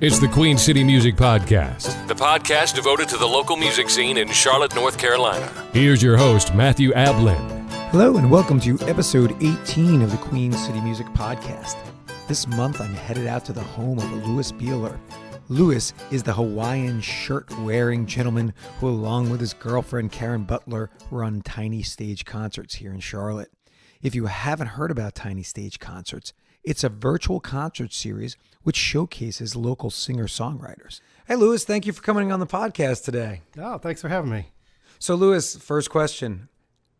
It's the Queen City Music Podcast, the podcast devoted to the local music scene in Charlotte, North Carolina. Here's your host, Matthew Ablan. Hello, and welcome to episode 18 of the Queen City Music Podcast. This month, I'm headed out to the home of Louis Beeler. Louis is the Hawaiian shirt-wearing gentleman who, along with his girlfriend Karen Butler, run Tiny Stage Concerts here in Charlotte. If you haven't heard about Tiny Stage Concerts, it's a virtual concert series which showcases local singer-songwriters. Hey, Louis, thank you for coming on the podcast today. Oh, thanks for having me. So, Louis, first question.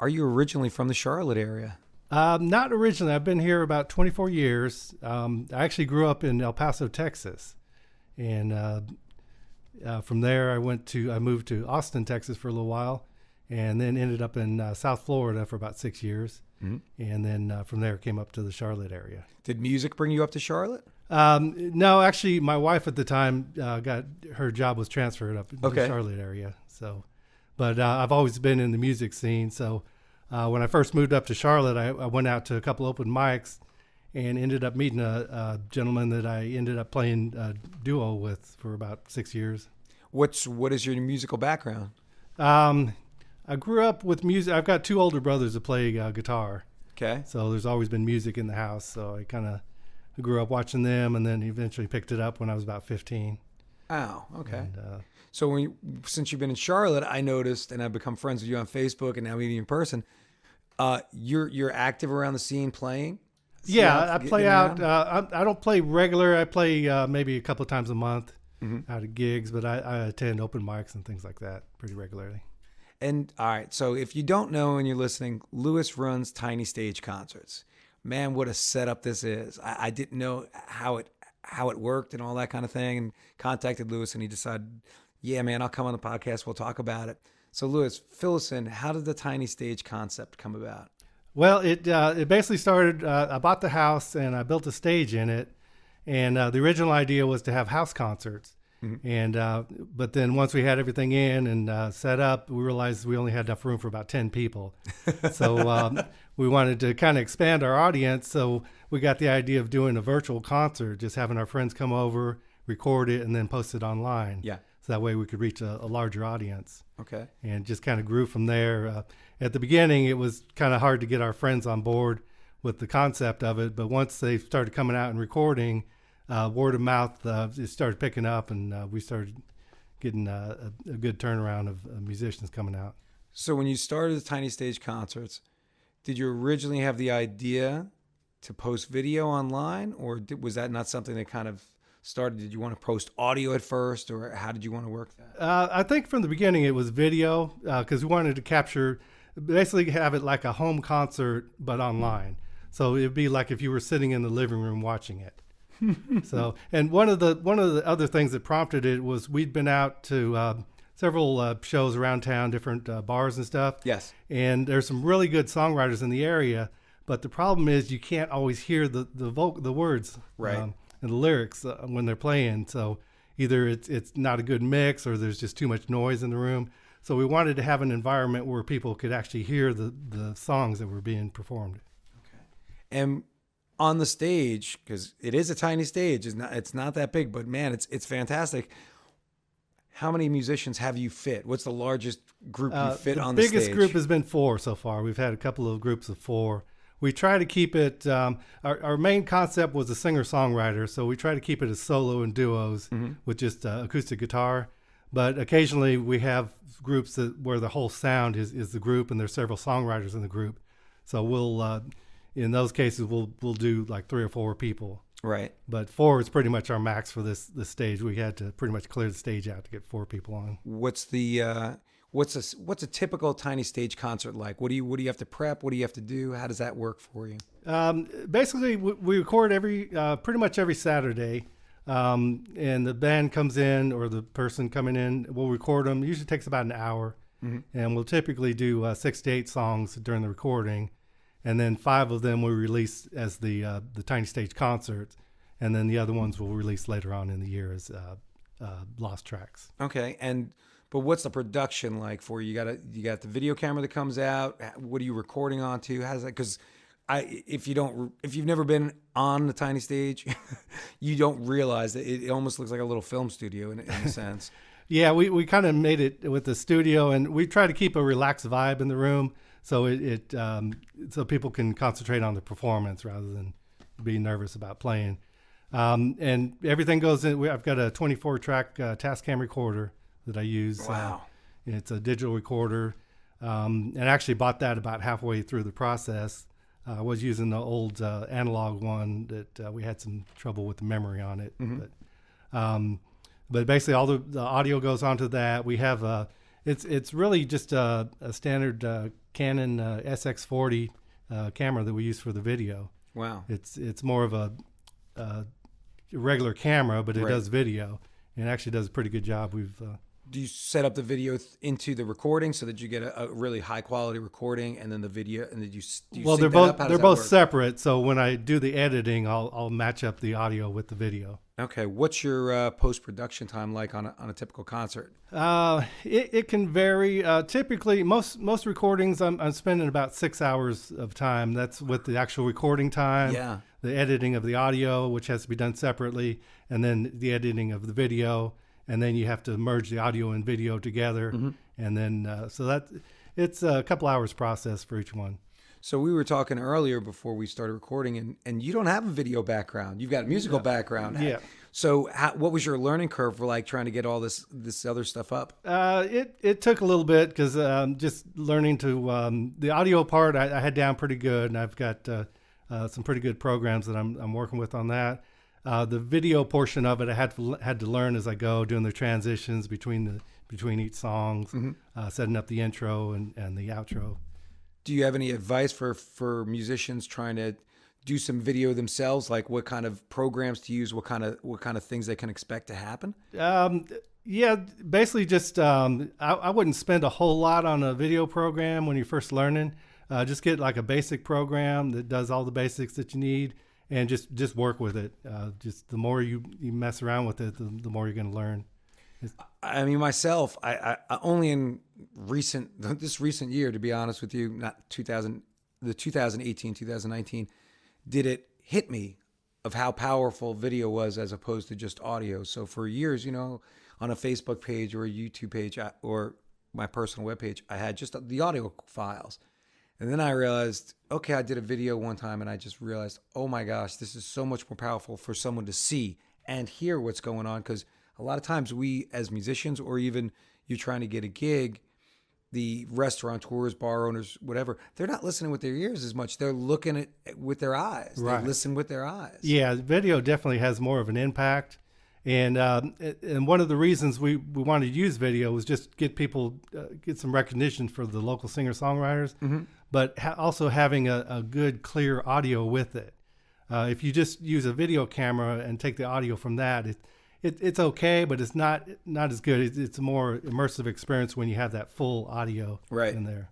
Are you originally from the Charlotte area? Not originally. I've been here about 24 years. I actually grew up in El Paso, Texas. And from there, I moved to Austin, Texas for a little while, and then ended up in South Florida for about 6 years. Mm-hmm. And then from there, came up to the Charlotte area. Did music bring you up to Charlotte? No, actually, my wife at the time her job was transferred up to the Charlotte area. So, but I've always been in the music scene. So when I first moved up to Charlotte, I went out to a couple open mics and ended up meeting a gentleman that I ended up playing a duo with for about 6 years. What is your musical background? I grew up with music. I've got two older brothers that play guitar. Okay. So there's always been music in the house. So I kind of grew up watching them, and then eventually picked it up when I was about 15. Oh, okay. And, so since you've been in Charlotte, I noticed, and I've become friends with you on Facebook, and now meeting in person. You're active around the scene playing. Yeah, I play out. I don't play regular. I play maybe a couple of times a month out of gigs, but I attend open mics and things like that pretty regularly. And all right, so if you don't know and you're listening, Louis runs Tiny Stage Concerts. Man, what a setup this is. I didn't know how it worked and all that kind of thing, and contacted Louis, and he decided, yeah, man, I'll come on the podcast. We'll talk about it. So Louis, fill us in. How did the Tiny Stage concept come about? Well, it basically started, I bought the house and I built a stage in it. And the original idea was to have house concerts. Mm-hmm. And but then once we had everything in and set up, we realized we only had enough room for about 10 people. So we wanted to kind of expand our audience. So we got the idea of doing a virtual concert, just having our friends come over, record it, and then post it online. Yeah. So that way we could reach a larger audience. Okay. And just kind of grew from there. At the beginning, it was kind of hard to get our friends on board with the concept of it. But once they started coming out and recording, word of mouth, it started picking up, and we started getting a good turnaround of musicians coming out. So when you started the Tiny Stage Concerts, did you originally have the idea to post video online, or was that not something that kind of started? Did you want to post audio at first, or how did you want to work that? I think from the beginning it was video, because we wanted to capture, basically have it like a home concert but online. So it'd be like if you were sitting in the living room watching it. So, and one of the other things that prompted it was we'd been out to several shows around town, different bars and stuff. Yes. And there's some really good songwriters in the area, but the problem is you can't always hear the words. Right. And the lyrics when they're playing. So either it's not a good mix, or there's just too much noise in the room. So we wanted to have an environment where people could actually hear the songs that were being performed. Okay. And on the stage, because it is a tiny stage, it's not that big, but man, it's fantastic. How many musicians have you fit? What's the largest group you fit on the stage? The biggest group has been 4 so far. We've had a couple of groups of 4. We try to keep it, our main concept was a singer-songwriter, so we try to keep it as solo and duos with just acoustic guitar. But occasionally we have groups where the whole sound is the group, and there's several songwriters in the group. So we'll, in those cases, we'll do like 3 or 4 people. Right. But 4 is pretty much our max for this stage. We had to pretty much clear the stage out to get 4 people on. What's a typical Tiny Stage concert like? What do you have to prep? What do you have to do? How does that work for you? Basically, we record pretty much every Saturday, and the band comes in, or the person coming in, we'll record them. It usually takes about an hour, and we'll typically do 6 to 8 songs during the recording, and then 5 of them we release as the Tiny Stage concert, and then the other ones we'll release later on in the year as lost tracks. Okay, but what's the production like for you? You got the video camera that comes out. What are you recording onto? How's that? Because if you've never been on the tiny stage, you don't realize that it almost looks like a little film studio in a sense. Yeah, we kind of made it with the studio, and we try to keep a relaxed vibe in the room, so so people can concentrate on the performance rather than be nervous about playing. And everything goes in. I've got a 24-track Tascam recorder that I use. Wow. It's a digital recorder, and I actually bought that about halfway through the process. I was using the old analog one that we had some trouble with the memory on it. Mm-hmm. But basically all the audio goes onto that. We have it's really just a standard Canon SX40 camera that we use for the video. Wow. It's more of a regular camera, but it does video, and actually does a pretty good job. Do you set up the video into the recording so that you get a really high quality recording, and then the video, and then do you well, sync they're both work? separate. So when I do the editing, I'll match up the audio with the video. Okay, what's your post-production time like on a typical concert? It can vary. Typically, most recordings, I'm spending about 6 hours of time. That's with the actual recording time. Yeah. The editing of the audio, which has to be done separately, and then the editing of the video, and then you have to merge the audio and video together, mm-hmm. and then so it's a couple hours process for each one. So we were talking earlier before we started recording, and you don't have a video background. You've got a musical background. Yeah. So what was your learning curve for like trying to get all this other stuff up? It took a little bit because just learning to the audio part I had down pretty good, and I've got some pretty good programs that I'm working with on that. The video portion of it I had to learn as I go, doing the transitions between each songs, mm-hmm. Setting up the intro and the outro. Do you have any advice for musicians trying to do some video themselves? Like what kind of programs to use? What kind of things they can expect to happen? Yeah, basically just I wouldn't spend a whole lot on a video program when you're first learning. Just get like a basic program that does all the basics that you need, and just work with it. Just the more you mess around with it, the more you're going to learn. I mean, myself, I only in this recent year, to be honest with you, not 2018, 2019, did it hit me of how powerful video was as opposed to just audio. So for years, on a Facebook page or a YouTube page or my personal webpage, I had just the audio files. And then I realized, okay, I did a video one time and I just realized, oh my gosh, this is so much more powerful for someone to see and hear what's going on. Because a lot of times we as musicians, or even you're trying to get a gig, the restaurateurs, bar owners, whatever, they're not listening with their ears as much. They're looking at with their eyes. Right. They listen with their eyes. Yeah, video definitely has more of an impact. And one of the reasons we wanted to use video was just get people, get some recognition for the local singer-songwriters, mm-hmm. but also having a good, clear audio with it. If you just use a video camera and take the audio from that, it's okay, but it's not as good. It's a more immersive experience when you have that full audio in there.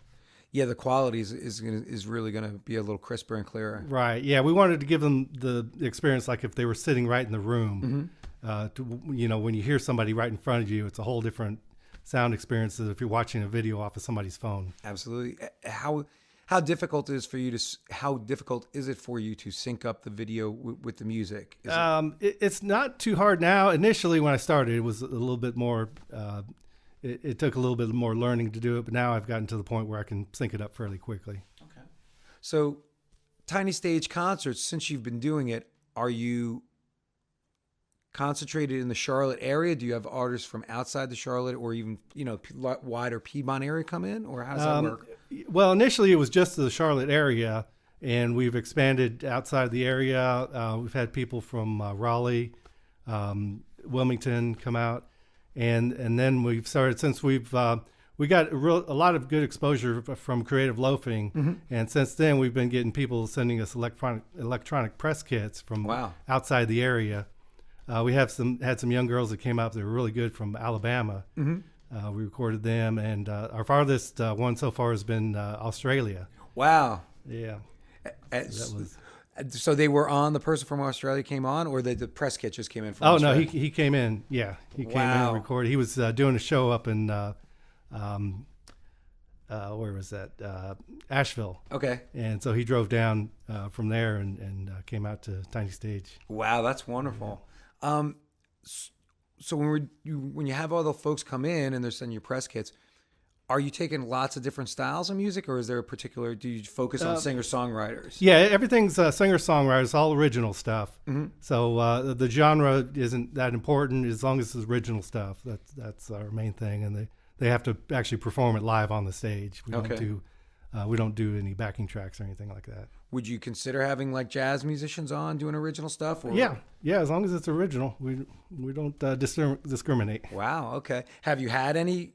Yeah, the quality is really going to be a little crisper and clearer. Right. Yeah, we wanted to give them the experience like if they were sitting right in the room. Mm-hmm. When you hear somebody right in front of you, it's a whole different sound experience than if you're watching a video off of somebody's phone. Absolutely. How difficult is it for you to sync up the video with the music? It's not too hard now. Initially, when I started, it was a little bit more. It took a little bit more learning to do it, but now I've gotten to the point where I can sync it up fairly quickly. Okay. So, tiny stage concerts. Since you've been doing it, are you concentrated in the Charlotte area? Do you have artists from outside the Charlotte or even wider Piedmont area come in, or how does that work? Well, initially it was just the Charlotte area, and we've expanded outside the area. We've had people from Raleigh, Wilmington come out, and then we've started, since we got a lot of good exposure from Creative Loafing, mm-hmm. and since then we've been getting people sending us electronic press kits from outside the area. We had some young girls that came up that were really good from Alabama. Mm-hmm. We recorded them, and our farthest one so far has been Australia. Wow. Yeah. So they were on, the person from Australia came on, or the press kit just came in from Australia? No, he came in. Yeah, he came in and recorded. He was doing a show up in where was that? Asheville. Okay. And so he drove down from there and came out to Tiny Stage. Wow, that's wonderful. So when you have all the folks come in and they're sending you press kits, are you taking lots of different styles of music, or is there a particular? Do you focus on singer-songwriters? Yeah, everything's singer-songwriters, all original stuff. Mm-hmm. So the genre isn't that important as long as it's original stuff. That's our main thing, and they have to actually perform it live on the stage. We don't do any backing tracks or anything like that. Would you consider having like jazz musicians on doing original stuff? Or? Yeah, as long as it's original, we don't discriminate. Wow. Okay. Have you had any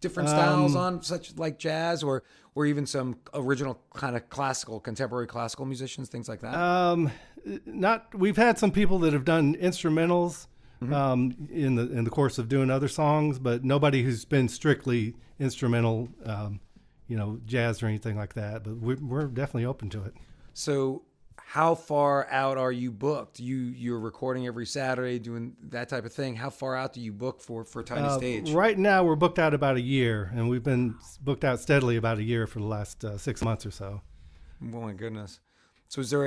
different styles on, such like jazz or even some original kind of contemporary classical musicians, things like that? We've had some people that have done instrumentals in the course of doing other songs, but nobody who's been strictly instrumental, jazz or anything like that. But we're definitely open to it. So how far out are you booked? You're recording every Saturday, doing that type of thing. How far out do you book for Tiny Stage? Right now, we're booked out about a year, and we've been booked out steadily about a year for the last 6 months or so. Oh my goodness! So is there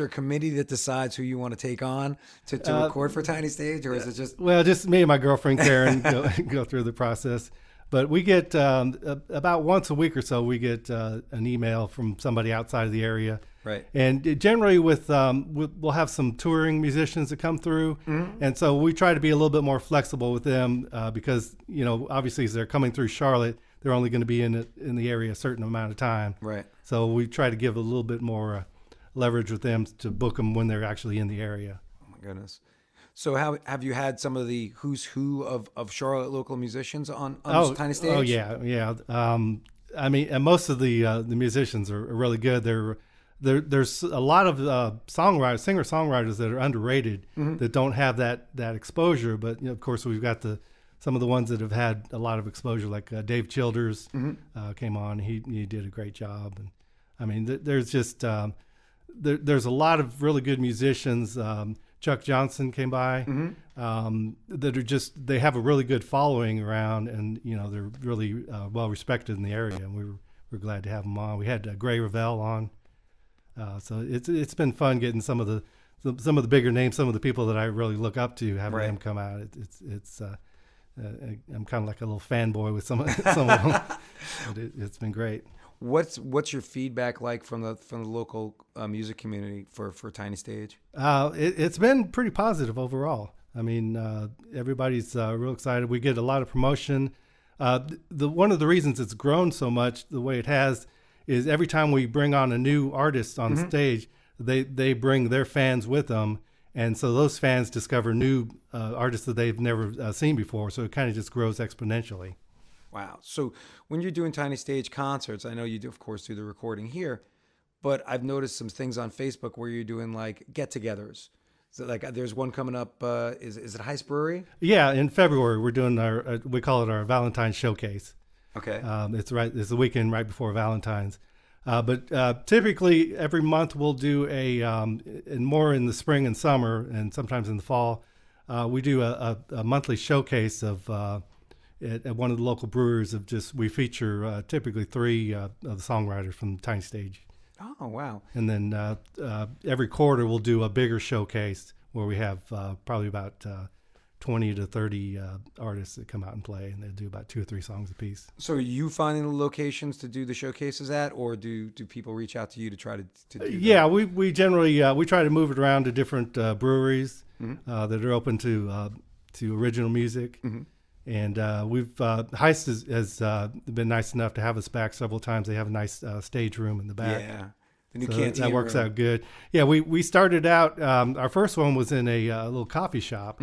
a committee that decides who you want to take on to record for Tiny Stage, or is it just? Well, just me and my girlfriend Karen go through the process. But we get about once a week or so, we get an email from somebody outside of the area. Right. And generally we'll have some touring musicians that come through. Mm-hmm. And so we try to be a little bit more flexible with them because, obviously as they're coming through Charlotte, they're only going to be in the area a certain amount of time. Right. So we try to give a little bit more leverage with them to book them when they're actually in the area. Oh, my goodness. So have you had some of the who's who of Charlotte local musicians on Tiny Stage? Oh yeah. I mean, and most of the musicians are really good. There's a lot of singer-songwriters that are underrated that don't have that exposure. But of course, we've got some of the ones that have had a lot of exposure, like Dave Childers came on. He did a great job, and I mean, there's just there's a lot of really good musicians. Chuck Johnson came by that are they have a really good following around, and they're really well respected in the area, and we're glad to have them on. We had Gray Revell on, so it's been fun getting some of the bigger names, some of the people that I really look up to, having them come out. I'm kind of like a little fanboy with some of them, but it's been great. What's your feedback like from the local music community for Tiny Stage? It's been pretty positive overall. I mean, everybody's real excited. We get a lot of promotion. One of the reasons it's grown so much the way it has is every time we bring on a new artist on stage, they bring their fans with them, and so those fans discover new artists that they've never seen before. So it kind of just grows exponentially. Wow. So when you're doing Tiny Stage concerts, I know you do, of course, do the recording here, but I've noticed some things on Facebook where you're doing like get-togethers. So like there's one coming up, is it Heist Brewery? Yeah, in February we're doing we call it our Valentine's Showcase. Okay. It's the weekend right before Valentine's. But typically every month we'll do and more in the spring and summer and sometimes in the fall, we do a monthly showcase of at one of the local brewers we feature typically 3 of the songwriters from Tiny Stage. Oh, wow. And then every quarter we'll do a bigger showcase where we have probably about 20 to 30 artists that come out and play, and they do about 2 or 3 songs a piece. So are you finding the locations to do the showcases at, or do people reach out to you to try to do that? Yeah, we generally we try to move it around to different breweries that are open to original music. Mm-hmm. And Heist has been nice enough to have us back several times. They have a nice stage room in the back. Yeah, the new canteen that works out good. Yeah, we started out. Our first one was in a little coffee shop,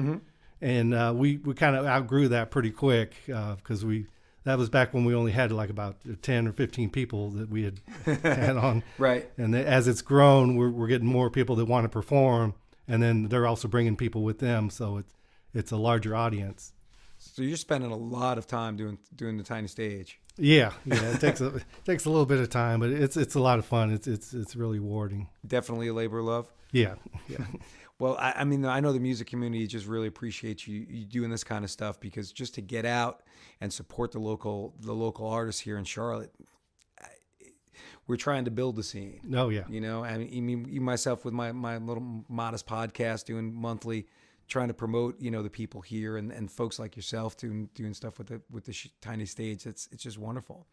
and we kind of outgrew that pretty quick because that was back when we only had like about 10 or 15 people that we had on. Right. And as it's grown, we're getting more people that want to perform, and then they're also bringing people with them, so it's a larger audience. So you're spending a lot of time doing the Tiny Stage. Yeah, it takes a little bit of time, but it's a lot of fun. It's really rewarding. Definitely a labor of love. Yeah. Well, I mean, I know the music community just really appreciates you doing this kind of stuff, because just to get out and support the local artists here in Charlotte, we're trying to build the scene. Oh yeah. You know, I mean, you myself with my little modest podcast doing monthly, trying to promote, you know, the people here and folks like yourself doing stuff with the tiny stage. It's just wonderful.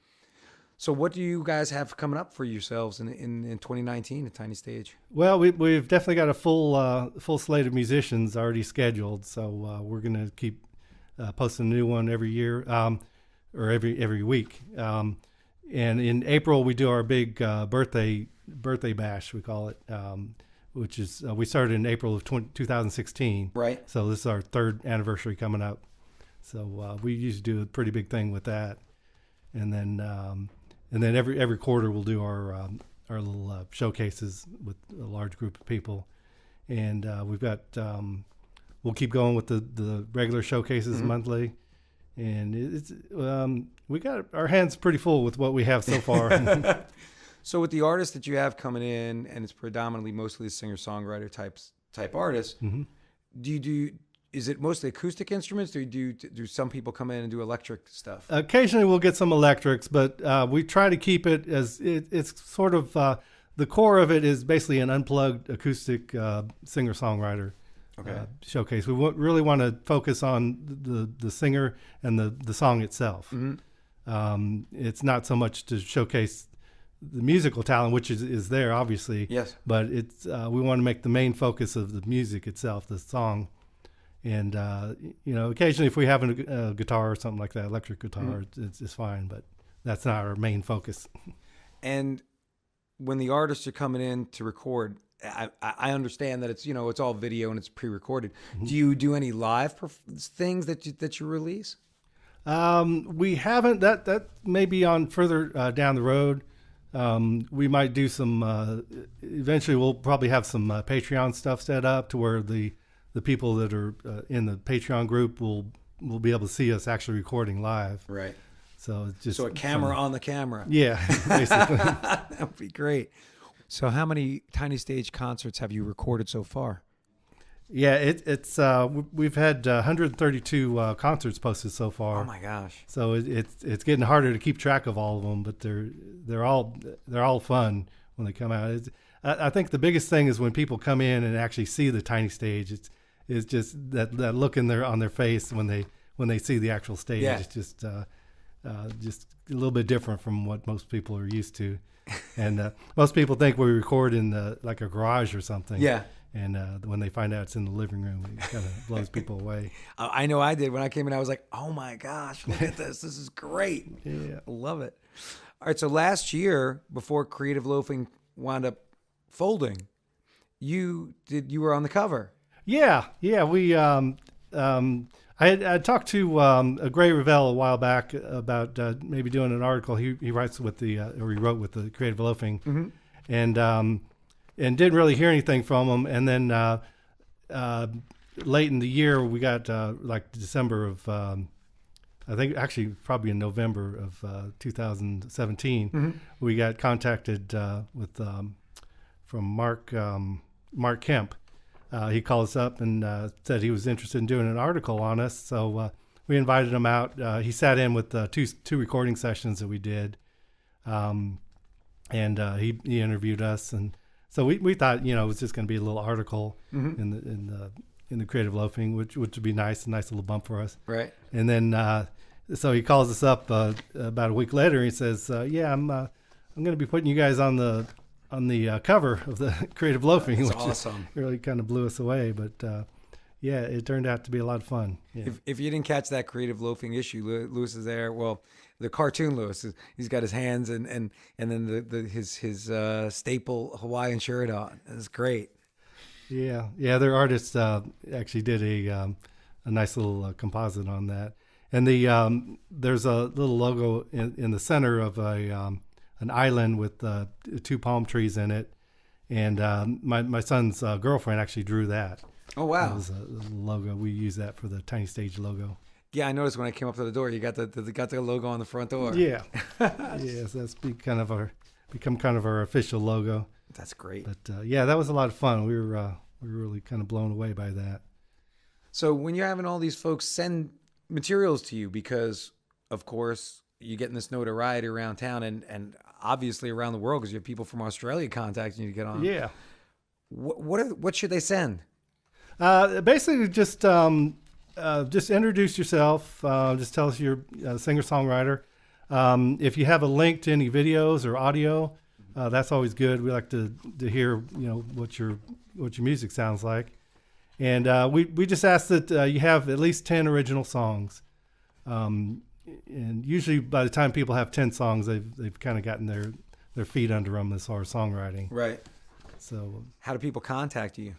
So what do you guys have coming up for yourselves in 2019 at Tiny Stage? Well, we've definitely got a full slate of musicians already scheduled. So we're going to keep posting a new one every year, or every week. And in April we do our big birthday bash, we call it, which is we started in April of 2016. Right. So this is our 3rd anniversary coming up. So we usually do a pretty big thing with that, and then every quarter we'll do our little showcases with a large group of people, and we've got we'll keep going with the regular showcases monthly, and it's we got our hands pretty full with what we have so far. So with the artists that you have coming in, and it's predominantly mostly singer-songwriter type artists, is it mostly acoustic instruments, or do some people come in and do electric stuff? Occasionally we'll get some electrics, but we try to keep it as it's sort of the core of it is basically an unplugged acoustic singer-songwriter showcase. We really want to focus on the singer and the song itself. Mm-hmm. It's not so much to showcase the musical talent, which is there obviously. Yes. But it's we want to make the main focus of the music itself, the song. And, you know, occasionally if we have a guitar or something like that, electric guitar, it's fine, but that's not our main focus. And when the artists are coming in to record, I understand that it's, you know, it's all video and it's pre-recorded. Mm-hmm. Do you do any live things that you release? We haven't. That may be on further down the road. We might do some, eventually we'll probably have some Patreon stuff set up to where the people that are in the Patreon group will be able to see us actually recording live. Right. So it's just a camera on the camera. Yeah, basically. That would be great. So how many Tiny Stage concerts have you recorded so far? Yeah, it's we've had 132 concerts posted so far. Oh my gosh! So it's getting harder to keep track of all of them, but they're all fun when they come out. I think the biggest thing is when people come in and actually see the Tiny Stage. It's just that look on their face when they see the actual stage. Yeah. It's just a little bit different from what most people are used to, and most people think we record in like a garage or something. Yeah. And when they find out it's in the living room, it kind of blows people away. I know I did. When I came in, I was like, oh my gosh, look at this. This is great. Yeah. I love it. All right. So last year, before Creative Loafing wound up folding, you were on the cover. Yeah. We I had talked to Gray Revell a while back about maybe doing an article. He wrote with the Creative Loafing, mm-hmm. And didn't really hear anything from him. And then late in the year, we got like December of, I think actually probably in November of 2017, mm-hmm. we got contacted from Mark Kemp. He called us up and said he was interested in doing an article on us. So we invited him out. He sat in with two recording sessions that we did, and he interviewed us. And so we thought, you know, it was just going to be a little article mm-hmm. in the Creative Loafing, which would be nice, a nice little bump for us. Right. And then so he calls us up about a week later. And he says, "Yeah, I'm going to be putting you guys on the cover of the Creative Loafing," which awesome. Really kind of blew us away. But yeah, it turned out to be a lot of fun. Yeah. If you didn't catch that Creative Loafing issue, Louis is there. Well, the cartoon Louis, he's got his hands and then his staple Hawaiian shirt on. It's great. Yeah. Their artists actually did a nice little composite on that. And there's a little logo in the center of an island with two palm trees in it, and my son's girlfriend actually drew that. Oh wow! That was a logo. We use that for the Tiny Stage logo. Yeah, I noticed when I came up to the door, you got the logo on the front door. Yeah, yes, that's become kind of our official logo. That's great. But yeah, that was a lot of fun. We were we were really kind of blown away by that. So when you're having all these folks send materials to you, because of course you're getting this notoriety around town and obviously around the world, because you have people from Australia contacting you to get on. Yeah. What should they send? Basically just introduce yourself. Just tell us you're a singer-songwriter. If you have a link to any videos or audio, that's always good. We like to hear, what your music sounds like. And we just ask that you have at least 10 original songs. And usually by the time people have 10 songs, they've kind of gotten their feet under them as far as songwriting. Right. So how do people contact you?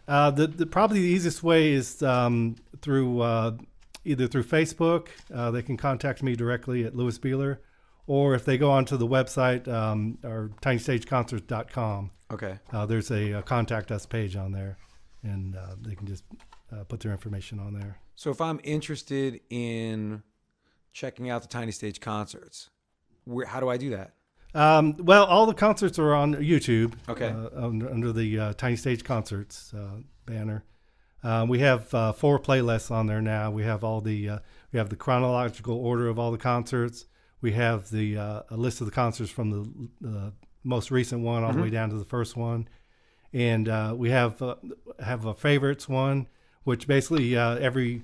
Probably the easiest way is through either through Facebook. They can contact me directly at Louis Beeler, or if they go onto the website, or tinystageconcerts.com. Okay. There's a contact us page on there, and they can just put their information on there. So if I'm interested in checking out the Tiny Stage concerts, how do I do that? Well, all the concerts are on YouTube. Okay. Under the Tiny Stage Concerts banner. We have 4 playlists on there now. We have we have the chronological order of all the concerts. We have a list of the concerts from the most recent one all the way down to the first one, and we have a favorites one, which basically every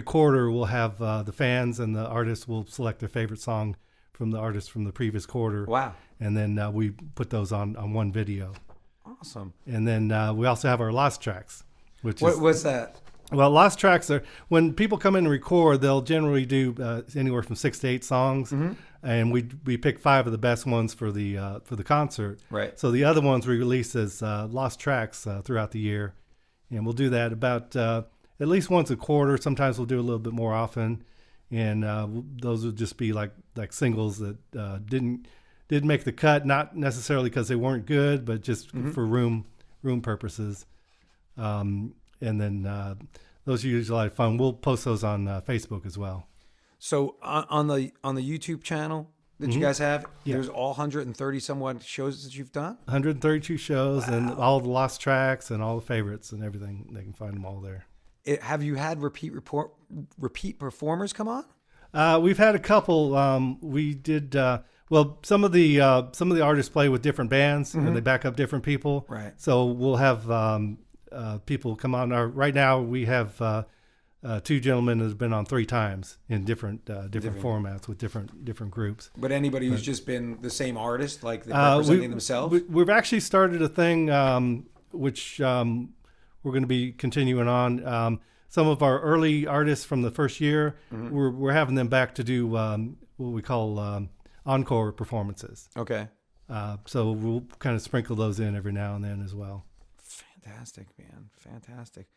quarter we'll have the fans and the artists will select their favorite song from the artist from the previous quarter. Wow. And then we put those on one video. Awesome. And then we also have our lost tracks, what's that? Well, lost tracks are when people come in and record, they'll generally do anywhere from 6 to 8 songs. And we pick 5 of the best ones for the concert. Right. So the other ones we release as lost tracks throughout the year. And we'll do that about at least once a quarter. Sometimes we'll do a little bit more often. And those would just be like singles that didn't make the cut, not necessarily because they weren't good, but just for room purposes. And then those are usually a lot of fun. We'll post those on Facebook as well. So on the YouTube channel that you guys have, there's all 130 somewhat shows that you've done? 132 shows. Wow. And all the lost tracks and all the favorites and everything. They can find them all there. Have you had repeat performers come on? We've had a couple. We did some of the artists play with different bands and they back up different people. Right. So we'll have people come on. Right now we have 2 gentlemen that have been on 3 times in different formats with different groups. But anybody who's just been the same artist, like representing themselves? We've actually started a thing which we're going to be continuing on. Some of our early artists from the first year, we're having them back to do what we call encore performances. Okay. So we'll kind of sprinkle those in every now and then as well. Fantastic, man. Fantastic.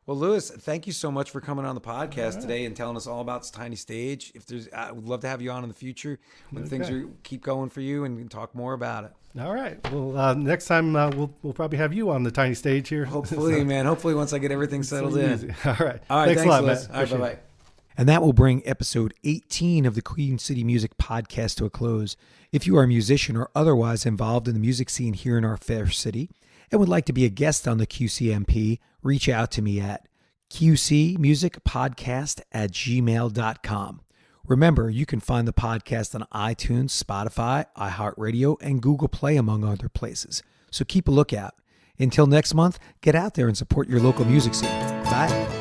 Well, Louis, thank you so much for coming on the podcast today and telling us all about this Tiny Stage. I would love to have you on in the future when things keep going for you and talk more about it. All right. Well, next time we'll probably have you on the Tiny Stage here. Hopefully, man. Hopefully, once I get everything settled in. Easy. All right. All right. Thanks a lot, Louis. Matt. All right. Bye-bye. And that will bring episode 18 of the Queen City Music Podcast to a close. If you are a musician or otherwise involved in the music scene here in our fair city and would like to be a guest on the QCMP, reach out to me at qcmusicpodcast@gmail.com. Remember, you can find the podcast on iTunes, Spotify, iHeartRadio, and Google Play, among other places. So keep a lookout. Until next month, get out there and support your local music scene. Bye.